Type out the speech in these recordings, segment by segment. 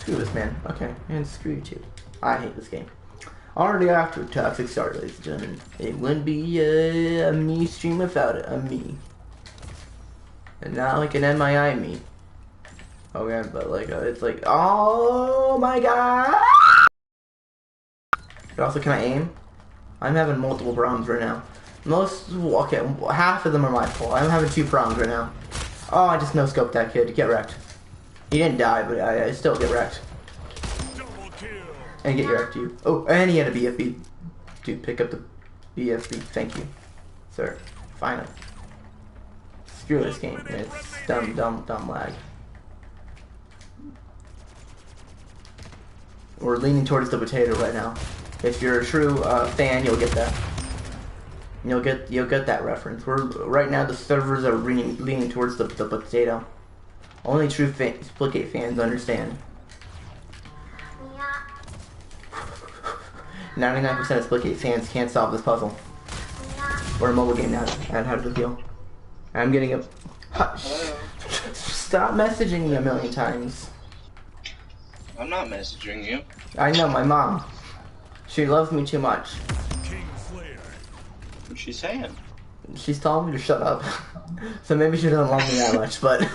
Screw this man. Okay, and screw you too. I hate this game. Already after a toxic start, ladies and gentlemen. It wouldn't be a me stream without it. A me. And now I can end my eye me. Okay, but like, it's like, oh my god! But also, can I aim? I'm having multiple problems right now. Okay, half of them are my fault. I'm having 2 problems right now. Oh, I just no-scoped that kid. Get wrecked. He didn't die, but I still get wrecked. And get wrecked, you. Oh, and he had a BFB. Dude, pick up the BFB. Thank you, sir. Finally. Screw this game. It's dumb lag. We're leaning towards the potato right now. If you're a true fan, you'll get that. You'll get that reference. Right now the servers are leaning towards the potato. Only true Splitgate fans understand. 99% of Splitgate fans can't solve this puzzle. Or a mobile game now. And how to feel. I'm getting a. Stop messaging me a million times. I'm not messaging you. I know, my mom. She loves me too much. What's she saying? She's telling me to shut up. So maybe she doesn't love me that much, but...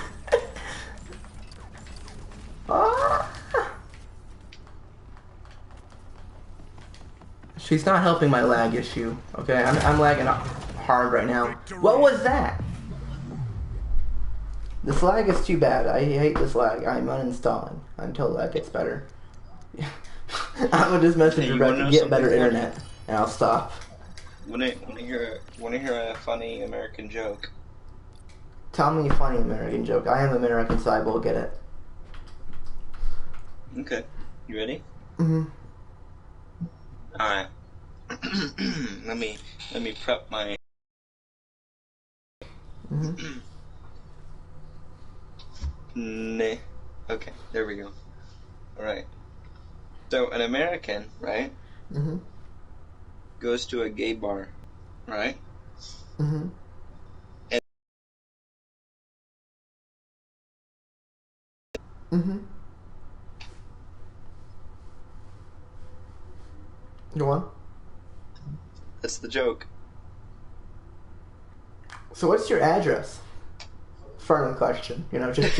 She's not helping my lag issue, okay? I'm lagging hard right now. What was that? This lag is too bad. I hate this lag. I'm uninstalling until that gets better. I would just message her back to get better internet, and I'll stop. Wanna hear a funny American joke? Tell me a funny American joke. I am American, so I will get it. Okay, you ready? Mm-hmm. All right. let me prep my. Mm-hmm. Nah. Okay, there we go. All right. So an American, right? Mm-hmm. Goes to a gay bar, right? Mm-hmm. And mm-hmm. Go on. That's the joke. So what's your address? Further question. You know, just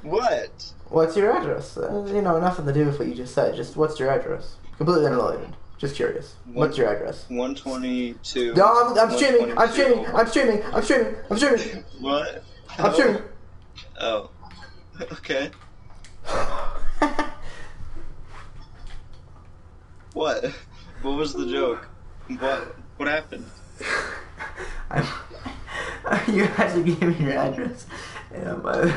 What? What's your address? You know, nothing to do with what you just said. Just what's your address? Completely unrelated. Just curious. What's your address? 122. No, I'm streaming. I'm streaming. I'm streaming. I'm streaming. I'm streaming. What? I'm streaming. Oh. Okay. What? What was the joke? What happened? You had to give me your address. And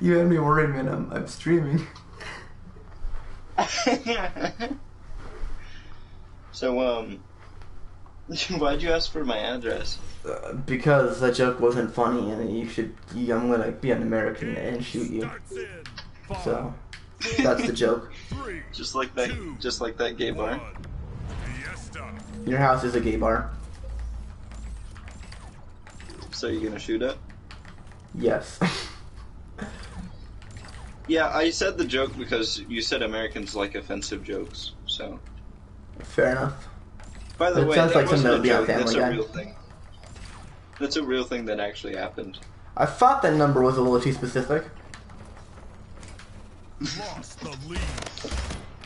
you had me worried, man. I'm streaming. So, why'd you ask for my address? Because that joke wasn't funny, and I'm gonna be an American and shoot you. So, that's the joke. Just like that gay bar. Your house is a gay bar. So you're gonna shoot it? Yes. Yeah, I said the joke because you said Americans like offensive jokes, so. Fair enough. By the way, sounds that like something wasn't that a would be on joke, Family that's a Guy. real thing. That's a real thing that actually happened. I thought that number was a little too specific. Lost the lead.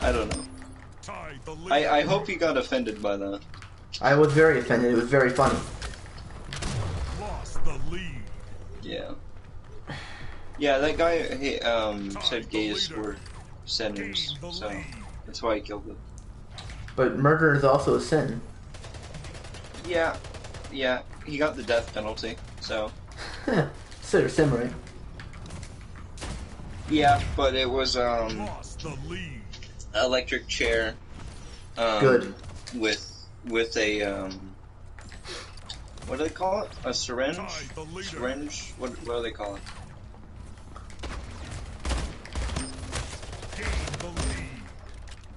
I don't know. Tied the lead. I hope you got offended by that. I was very offended. It was very funny. Lost the lead. Yeah. Yeah, that guy said gays were sinners, so that's why he killed them. But murder is also a sin. Yeah, he got the death penalty, so. Consider simmering. Yeah, but it was Lost the lead. electric chair. Good. With a what do they call it? A syringe? Syringe? What do they call it?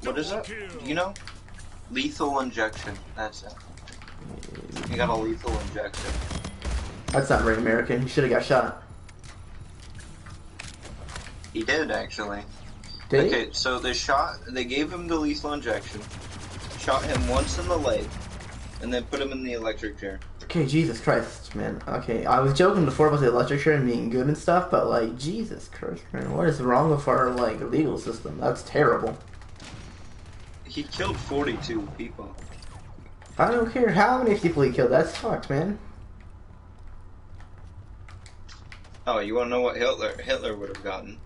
What is it? Do you know? Lethal injection. That's it. You got a lethal injection. That's not very American. He should have got shot. He did, actually. Did he? Okay, so they gave him the lethal injection, shot him once in the leg, and then put him in the electric chair. Okay, Jesus Christ, man. Okay, I was joking before about the electric chair and being good and stuff, but like, Jesus Christ, man, what is wrong with our like legal system? That's terrible. He killed 42 people. I don't care how many people he killed. That's fucked, man. Oh, you want to know what Hitler would have gotten?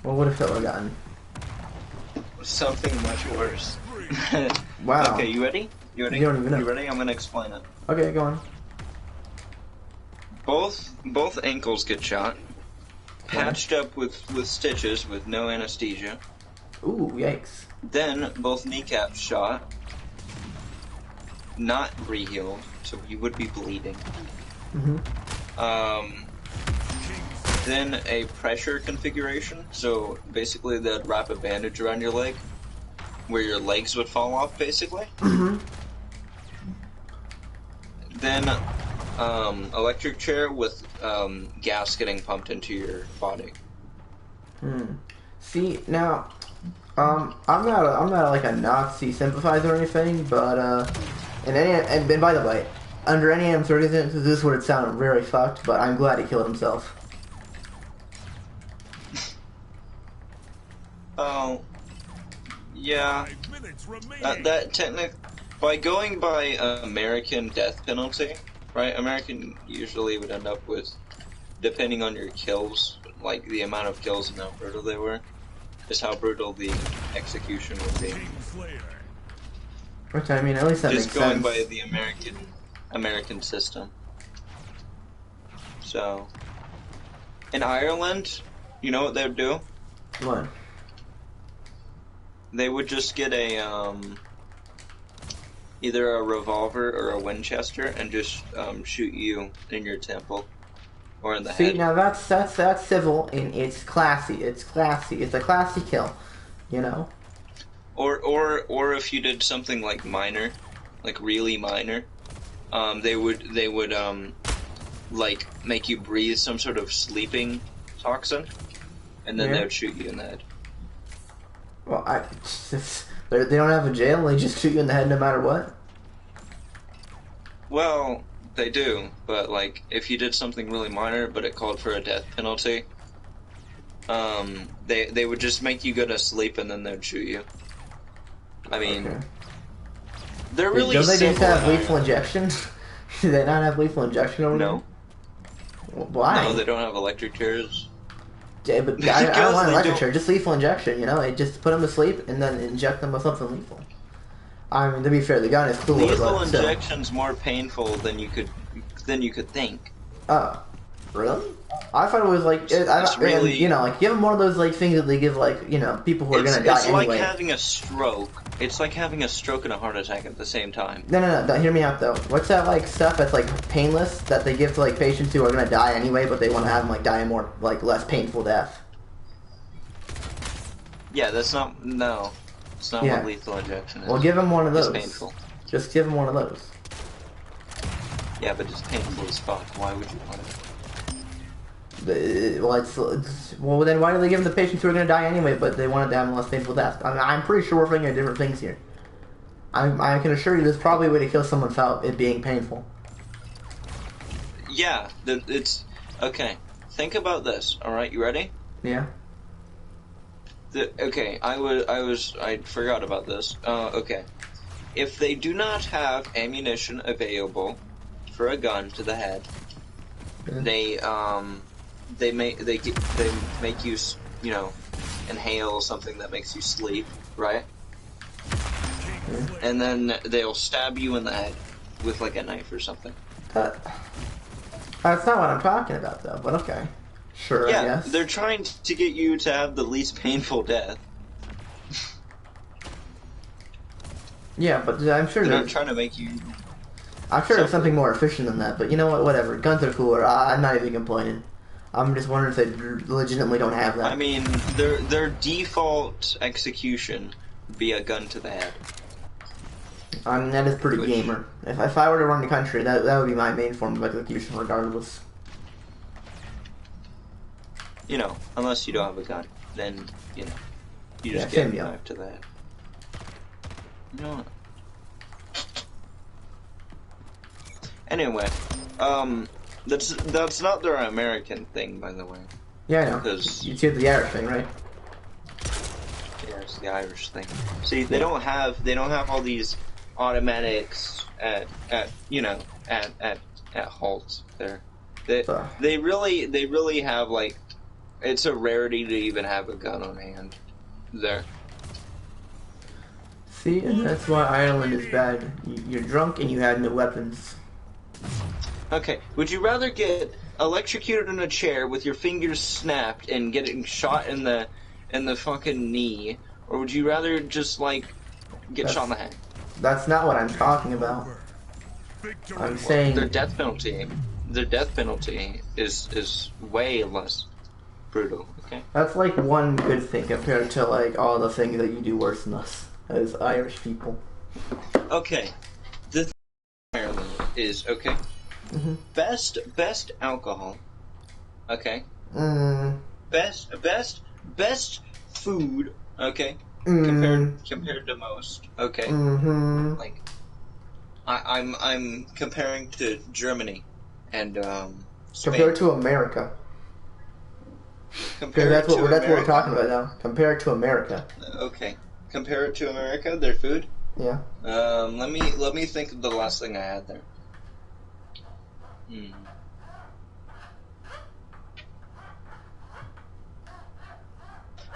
What would have Hitler gotten? Something much worse. Wow. Okay, you ready? You ready? You don't even know. You ready? I'm gonna explain it. Okay, go on. Both ankles get shot, patched up with stitches with no anesthesia. Ooh, yikes. Then both kneecaps shot, not re-healed, so you would be bleeding. Then a pressure configuration, so basically they'd wrap a bandage around your leg, where your legs would fall off, basically. Then electric chair with gas getting pumped into your body. See, now, I'm not like a Nazi sympathizer or anything, but and by the way, under any circumstances, this would sound very fucked, but I'm glad he killed himself. Oh, yeah. 5 minutes remaining. That technic, by going by American death penalty, right? American usually would end up with, depending on your kills, like the amount of kills and how brutal they were, is how brutal the execution would be. Kingslayer. Which, I mean, at least that Just makes going sense. by the American system. So, in Ireland, you know what they would do? What? They would just get a either a revolver or a Winchester and just shoot you in your temple or in the See, head. now that's civil and it's classy. It's classy. It's a classy kill, you know. Or if you did something like minor, like really minor, they would like make you breathe some sort of sleeping toxin, and then they would shoot you in the head. Well, they don't have a jail. They just shoot you in the head no matter what. Well, they do, but like if you did something really minor, but it called for a death penalty, they would just make you go to sleep and then they'd shoot you. I mean, Okay. they're really Don't they just simple have in lethal Ireland. injection? Do they not have lethal injection over No. there? Why? No, they don't have electric chairs. Yeah, but I Because don't want they electric don't- chair, just lethal injection, you know? They just put them to sleep and then inject them with something lethal. I mean, to be fair, the gun is cooler, Lethal but still. injection's more painful than you could think. Oh, really? I thought it was like, It's really- you know, like, give them one of those, like, things that they give, like, you know, people who are gonna die It's anyway. like having a stroke. It's like having a stroke and a heart attack at the same time. No, hear me out, though. What's that, like, stuff that's, like, painless that they give to, like, patients who are gonna die anyway, but they want to have them, like, die a more, like, less painful death? Yeah, that's not. No. It's not Yeah. what lethal injection is. Well, give them one of It's those. painful. Just give them one of those. Yeah, but it's painful as fuck. Why would you want it? Well, then why do they give them to patients who are going to die anyway, but they wanted to have a less painful death? I mean, I'm pretty sure we're thinking of different things here. I can assure you there's probably a way to kill someone without it being painful. Yeah, it's okay. Think about this. All right, you ready? Yeah? Okay, I forgot about this. Okay, if they do not have ammunition available for a gun to the head, Yeah. they make you, you know, inhale something that makes you sleep, right? And then they'll stab you in the head with like a knife or something. That's not what I'm talking about, though, but okay. Sure, I Yeah, guess. they're trying to get you to have the least painful death. Yeah, but I'm sure They're not there's, trying to make you. I'm sure there's something more efficient than that, but you know what, whatever. Guns are cooler. I'm not even complaining. I'm just wondering if they legitimately don't have that. I mean, their default execution would be a gun to the head. I mean, that is pretty Which- gamer. If I were to run the country, that would be my main form of execution, regardless. you know, unless you don't have a gun, then, you know, you just Yeah, get same deal. knife to that. You know what? Anyway, that's not their American thing, by the way. Yeah, I know. Because You see the Irish thing, right? yeah, it's the Irish thing. See, they don't have all these automatics at halts there. They really have, like, it's a rarity to even have a gun on hand there. See, and that's why Ireland is bad. You're drunk and you had no weapons. Okay, would you rather get electrocuted in a chair with your fingers snapped and getting shot in the fucking knee, or would you rather just, like, get shot in the head? That's not what I'm talking about. I'm saying Their death penalty is way less brutal. Okay. that's like one good thing compared to like all the things that you do worse than us as Irish people. Okay. The thing in Ireland is okay. Mm-hmm. Best alcohol. Okay. Mm. Best food. Okay. Mm. Compared to most. Okay. Mm-hmm. Like I'm comparing to Germany and Spain. Compared to America. Compare That's it to what America. we're talking about now. Compare it to America. Okay. Compare it to America, their food. Yeah. Let me think of the last thing I had there.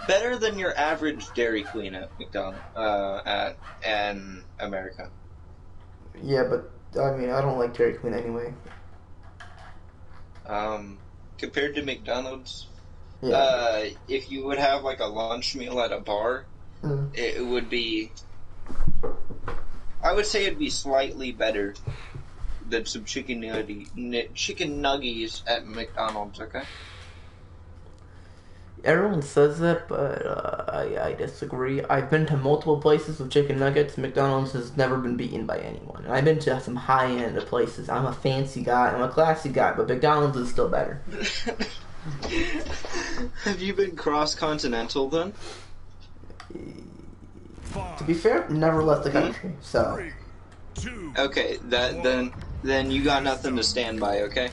Better than your average Dairy Queen at McDonald's in America. Yeah, but I mean, I don't like Dairy Queen anyway. Compared to McDonald's, Yeah. if you would have like a lunch meal at a bar, it would be. I would say it'd be slightly better than some chicken nuggies at McDonald's. Okay. Everyone says that, but I disagree. I've been to multiple places with chicken nuggets. McDonald's has never been beaten by anyone. I've been to some high-end places. I'm a fancy guy. I'm a classy guy, but McDonald's is still better. Have you been cross-continental then? To be fair, never left the country, so. 3, 2, Okay, then you got nothing to stand by. Okay.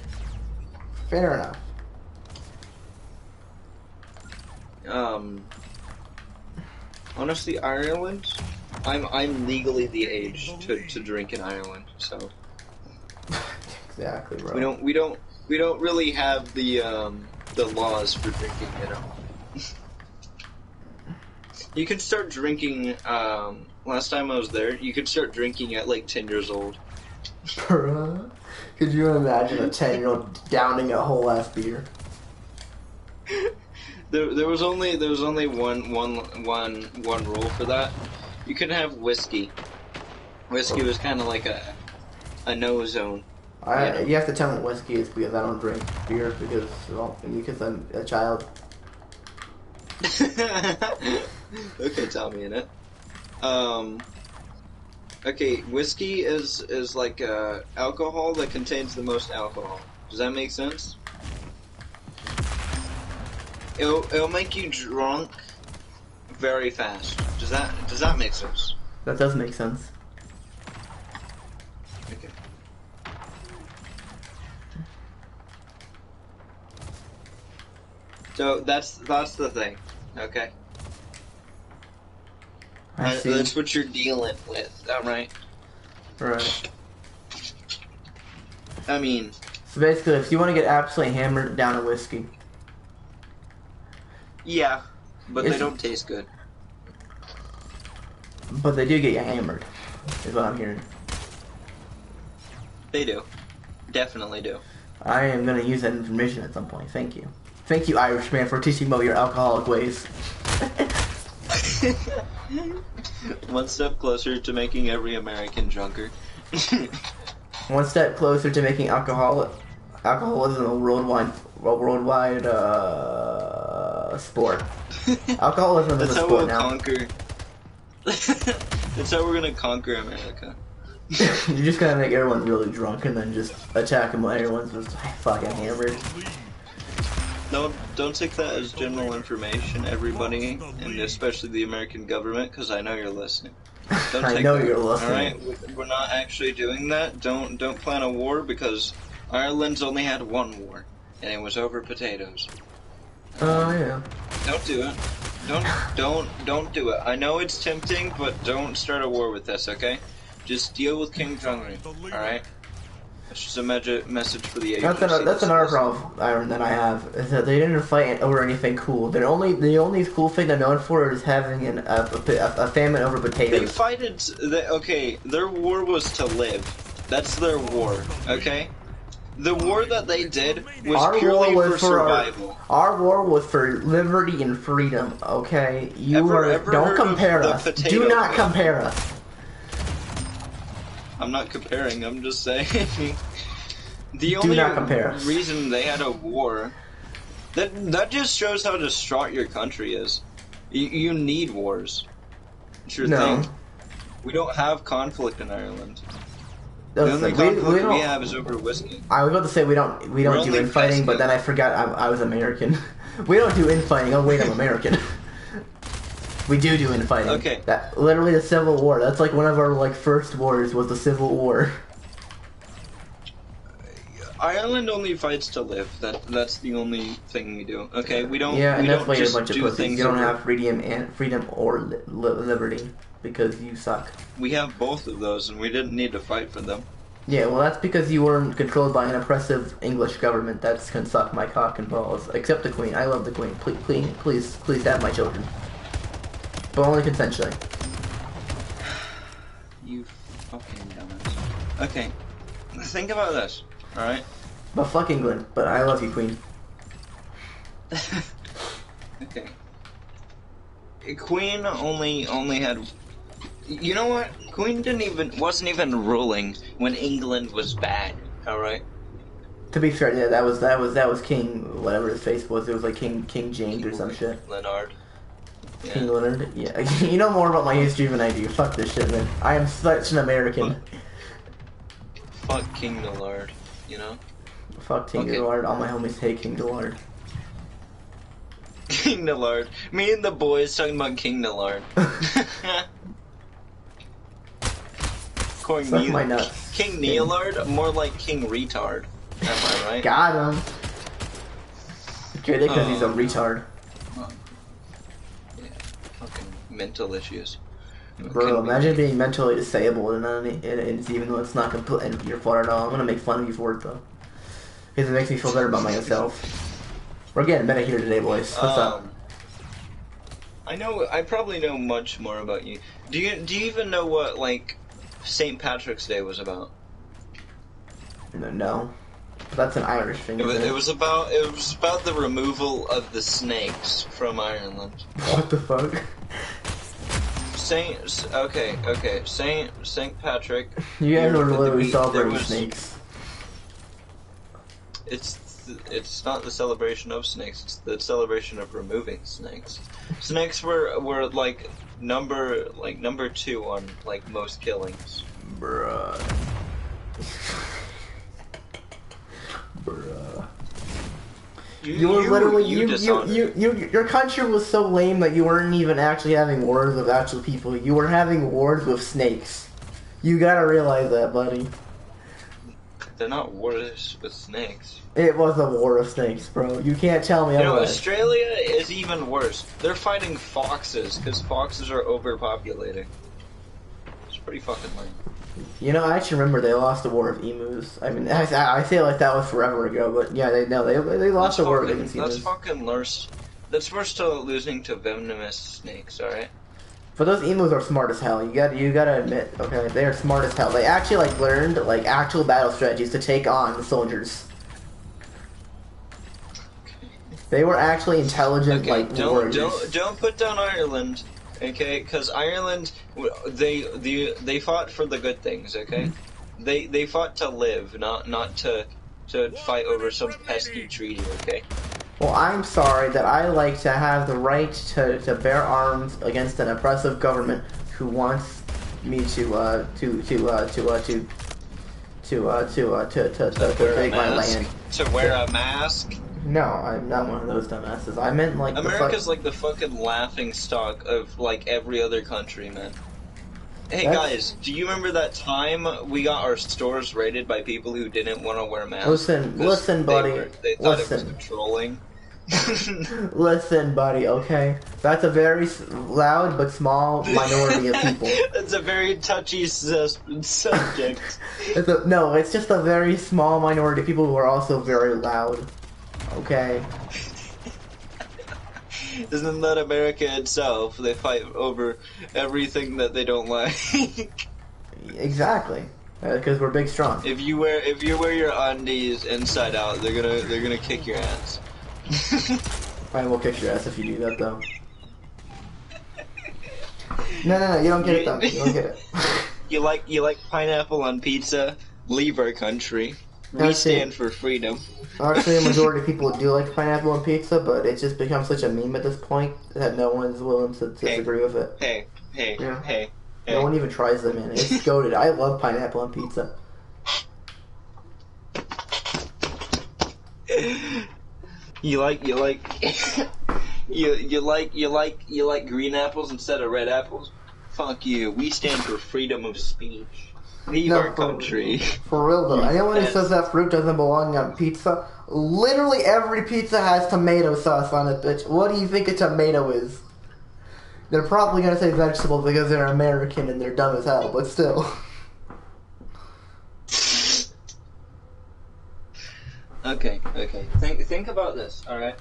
Fair enough. Honestly, Ireland, I'm legally the age to drink in Ireland, so Exactly, bro. we don't really have the laws for drinking, you know. You can start drinking. Last time I was there, you could start drinking at like 10 years old. Bruh. Could you imagine a 10-year-old downing a whole ass beer? There was only one rule for that. You couldn't have whiskey. Whiskey was kind of like a no zone. You have to tell me what whiskey is because I don't drink beer because I'm a child. Okay, tell me in it. Okay, whiskey is like alcohol that contains the most alcohol. Does that make sense? It'll make you drunk very fast. Does that make sense? That does make sense. Okay. So that's the thing. Okay. I see. That's what you're dealing with. All right. Right. I mean, So basically, if you want to get absolutely hammered, down a whiskey. yeah, but It's- they don't taste good. But they do get you hammered, is what I'm hearing. They do. Definitely do. I am going to use that information at some point. Thank you. Thank you, Irishman, for teaching me about your alcoholic ways. One step closer to making every American drunker. One step closer to making alcoholism a worldwide sport. Alcoholism is That's a how sport we'll now. conquer. That's how we're gonna conquer America. You're just gonna make everyone really drunk and then just attack them when everyone's just fucking hammered. Don't take that as general information, everybody, and especially the American government, because I know you're listening. Don't I take know that, you're listening. Alright? We're not actually doing that. Don't plan a war, because Ireland's only had one war, and it was over potatoes. Oh yeah. Don't do it. Don't do it. I know it's tempting, but don't start a war with us, okay? Just deal with King Jong-un, alright? That's just a message for the agency. That's another problem, Ireland, that I have, is that they didn't fight over anything cool. The only cool thing they're known for is having a famine over potatoes. Their war was to live. That's their war, okay? The war that they did was purely for survival. Our war was for liberty and freedom, okay? Don't compare us. Do not compare us. I'm not comparing, I'm just saying. The only reason they had a war, that just shows how distraught your country is. You need wars. It's your thing. We don't have conflict in Ireland. The only conflict we have is over whiskey. I was about to say we don't do infighting, but then I forgot I was American. We don't do infighting. Oh wait, I'm American. We do infighting. Okay. That literally the Civil War. That's like one of our first wars was the Civil War. Ireland only fights to live. That's the only thing we do. Okay, we don't. Yeah, and that's why you're a just bunch of do pussies. things. You don't have freedom or liberty because you suck. We have both of those, and we didn't need to fight for them. Yeah, well, that's because you weren't controlled by an oppressive English government that can suck my cock and balls. Except the Queen. I love the Queen. Please have my children. But only consensually. You fucking dumbass. Okay, think about this, alright? But fuck England. But I love you, Queen. Okay. Queen only had... You know what? Queen wasn't even ruling when England was bad, alright? To be fair, yeah, that was King, whatever his face was. It was like King James or some shit. Leonard. Yeah. King Leonard, yeah. You know more about my history than I do. Fuck this shit, man. I am such an American. Fuck King Leonard, you know? Fuck King Leonard. All my homies hate King Leonard. King Leonard. Me and the boys talking about King Leonard. Suck my nuts. King Neilard, more like King Retard. Am I right? Got him. Get it because he's a retard. Mental issues. Bro, imagine being mentally disabled and even though it's not complete your fault at all. I'm gonna make fun of you for it though, because it makes me feel better about myself. We're getting meta here today, boys. What's up? I probably know much more about you. Do you even know what St. Patrick's Day was about? No. That's an Irish thing. It was about the removal of the snakes from Ireland. What the fuck? Saint Patrick. You guys are literally celebrating snakes. It's not the celebration of snakes. It's the celebration of removing snakes. Snakes were number 2 on most killings. Bruh. Bruh. Your country was so lame that you weren't even actually having wars with actual people. You were having wars with snakes. You gotta realize that, buddy. They're not wars with snakes. It was a war of snakes, bro. You can't tell me otherwise. Australia is even worse. They're fighting foxes because foxes are overpopulating. It's pretty fucking lame. You know, I actually remember they lost the war of emus. I mean, I feel like that was forever ago, but yeah, they lost the war against emus. That's fucking worse. That's worse to losing to venomous snakes. All right. But those emus are smart as hell. You gotta admit, okay, they are smart as hell. They actually learned actual battle strategies to take on the soldiers. They were actually intelligent, warriors. Don't put down Ireland. Okay, because Ireland, they fought for the good things. Okay, they fought to live, not to fight over some pesky treaty. Okay. Well, I'm sorry that I like to have the right to bear arms against an oppressive government who wants me to take my land. To wear a mask. No, I'm not one of those dumbasses. I meant like America's like the fucking laughing stock of like every other country, man. Hey That's- guys, do you remember that time we got our stores raided by people who didn't want to wear masks? Listen, 'Cause listen, buddy. They thought it Listen. was controlling. Listen, buddy, okay? That's a very loud but small minority of people. It's a very touchy subject. No, it's just a very small minority of people who are also very loud. Okay? Isn't that America itself? They fight over everything that they don't like. Exactly. Because we're big strong. If you wear your undies inside out, they're gonna kick your ass. I will kick your ass if you do that, though. No, you don't get it, though. You don't get it. You like pineapple on pizza? Leave our country. We stand for freedom. Actually, a majority of people do like pineapple on pizza, but it's just become such a meme at this point that no one's willing to disagree with it. Hey. No one even tries them, man. It's goated. I love pineapple on pizza. You like you like green apples instead of red apples? Fuck you. We stand for freedom of speech. Leave our country. For real though, anyone who says that fruit doesn't belong on pizza, literally every pizza has tomato sauce on it, bitch. What do you think a tomato is? They're probably gonna say vegetable because they're American and they're dumb as hell, but still. Okay. Think about this, alright?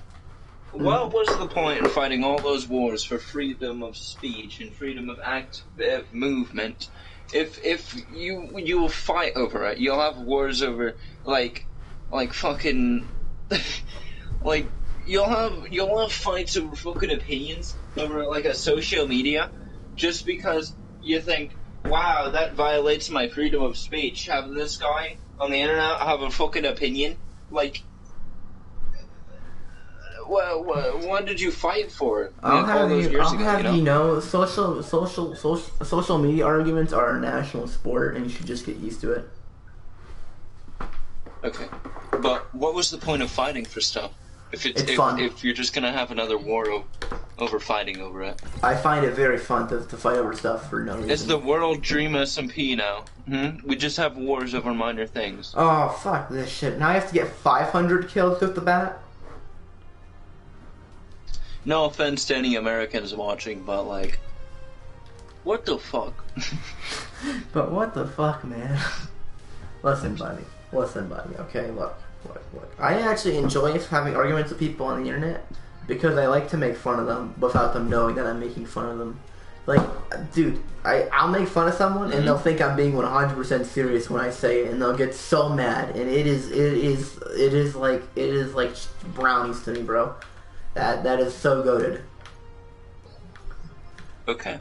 What was the point in fighting all those wars for freedom of speech and freedom of movement? If you will fight over it, you'll have wars over like fucking like you'll have fights over fucking opinions over like a social media just because you think, wow, that violates my freedom of speech. Having this guy on the internet have a fucking opinion, like. Well, what did you fight for? I'll have you know, social media arguments are a national sport, and you should just get used to it. Okay, but what was the point of fighting for stuff? It's fun. If you're just gonna have another war over fighting over it. I find it very fun to fight over stuff for no reason. It's the world dream SMP now. We just have wars over minor things. Oh, fuck this shit. Now I have to get 500 kills with the bat? No offense to any Americans watching, but like, what the fuck? But what the fuck, man? Listen, buddy, okay, look. I actually enjoy having arguments with people on the internet because I like to make fun of them without them knowing that I'm making fun of them. Like, dude, I'll make fun of someone and they'll think I'm being 100% serious when I say it, and they'll get so mad, and it is like brownies to me, bro. That is so goated. Okay.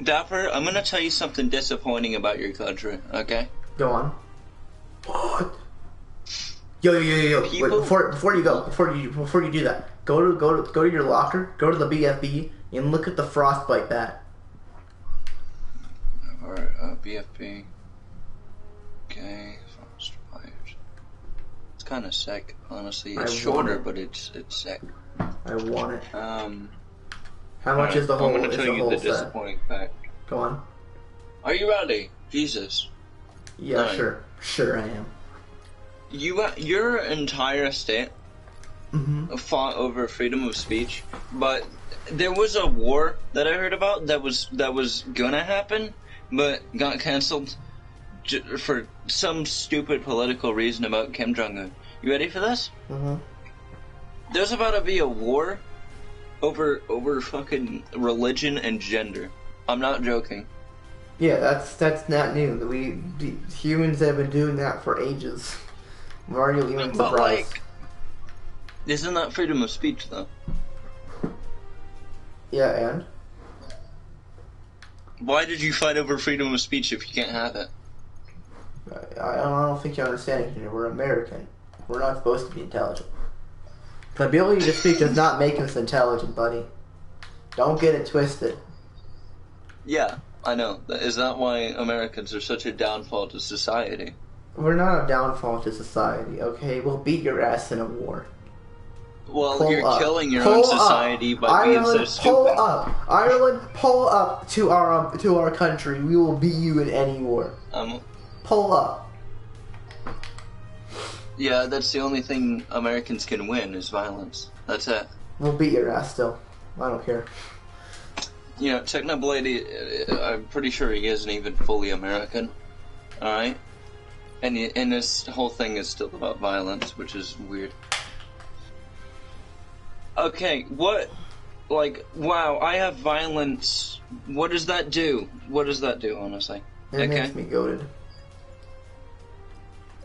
Dapper, I'm gonna tell you something disappointing about your country, okay? Go on. What? Yo. People... Wait, before you do that, go to your locker, go to the BFB, and look at the frostbite bat. Alright, BFB. Okay, frostbite. It's kind of sick, honestly. It's shorter, but it's sick. I want it. How much is the whole? I'm gonna tell you the set? disappointing fact. Go on. Are you ready? Jesus. Yeah, right. Sure I am. Your entire state fought over freedom of speech, but there was a war that I heard about that was gonna happen, but got canceled for some stupid political reason about Kim Jong-un. You ready for this? There's about to be a war over fucking religion and gender. I'm not joking. Yeah, that's not new. Humans have been doing that for ages. Why are you even surprised? But like, isn't that freedom of speech though? Yeah, and? Why did you fight over freedom of speech if you can't have it? I don't think you're understanding here. We're American. We're not supposed to be intelligent. The ability to speak does not make us intelligent, buddy. Don't get it twisted. Yeah, I know. Is that why Americans are such a downfall to society? We're not a downfall to society, okay? We'll beat your ass in a war. Well, Pull you're up. killing your Pull own up. society by being so Ireland, stupid. pull up. Ireland, pull up to our country. We will beat you in any war. Pull up. Yeah, that's the only thing Americans can win is violence. That's it. We'll beat your ass still. I don't care. You know, Technoblade, I'm pretty sure he isn't even fully American. Alright? And this whole thing is still about violence, which is weird. Okay, what... Like, wow, I have violence. What does that do? What does that do, honestly? It makes me goated.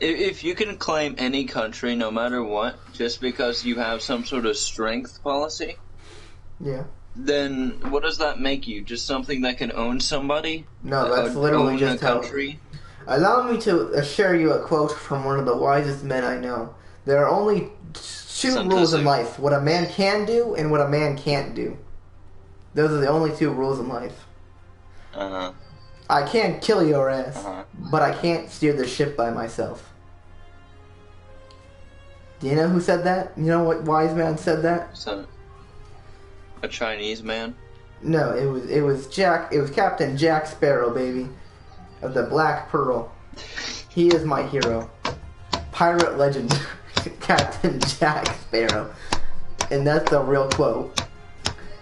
If you can claim any country, no matter what, just because you have some sort of strength policy, yeah, then what does that make you? Just something that can own somebody? No, that's literally own just a country? Allow me to share you a quote from one of the wisest men I know. There are only two rules in life: what a man can do and what a man can't do. Those are the only two rules in life. Uh-huh. I can't kill your ass, Uh-huh. but I can't steer the ship by myself. Do you know who said that? You know what wise man said that? So, a Chinese man? No, it was Captain Jack Sparrow, baby, of the Black Pearl. He is my hero, pirate legend, Captain Jack Sparrow, and that's the real quote.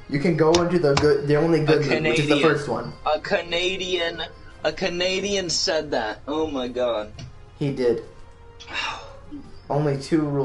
You can go into the only good movie, which is the first one. A Canadian said that. Oh my god. He did. Only two rules.